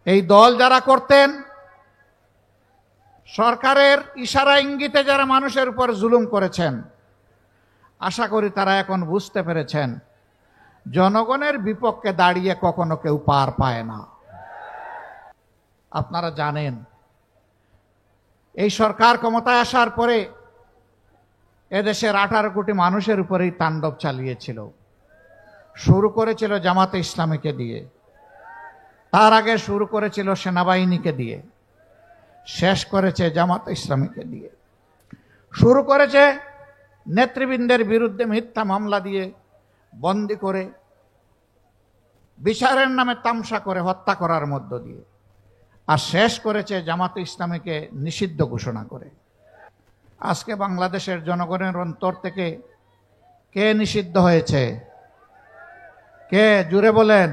এই দল যারা করতেন, সরকারের ইশারা ইঙ্গিতে যারা মানুষের উপর জুলুম করেছেন, আশা করি তারা এখন বুঝতে পেরেছেন জনগণের বিপক্ষে দাঁড়িয়ে কখনো কেউ পার পায় না। আপনারা জানেন এই সরকার ক্ষমতায় আসার পরে এদেশের 18 কোটি মানুষের উপরেই তাণ্ডব চালিয়েছিল। শুরু করেছিল জামাতে ইসলামীকে দিয়ে, তার আগে শুরু করেছিল সেনাবাহিনীকে দিয়ে, শেষ করেছে জামাতে ইসলামীকে দিয়ে। শুরু করেছে নেতৃবৃন্দের বিরুদ্ধে মিথ্যা মামলা দিয়ে, বন্দী করে, বিচারের নামে তামসা করে হত্যা করার মধ্য দিয়ে, আর শেষ করেছে জামাতে ইসলামীকে নিষিদ্ধ ঘোষণা করে। আজকে বাংলাদেশের জনগণের অন্তর থেকে কে নিষিদ্ধ হয়েছে? কে? জুড়ে বলেন।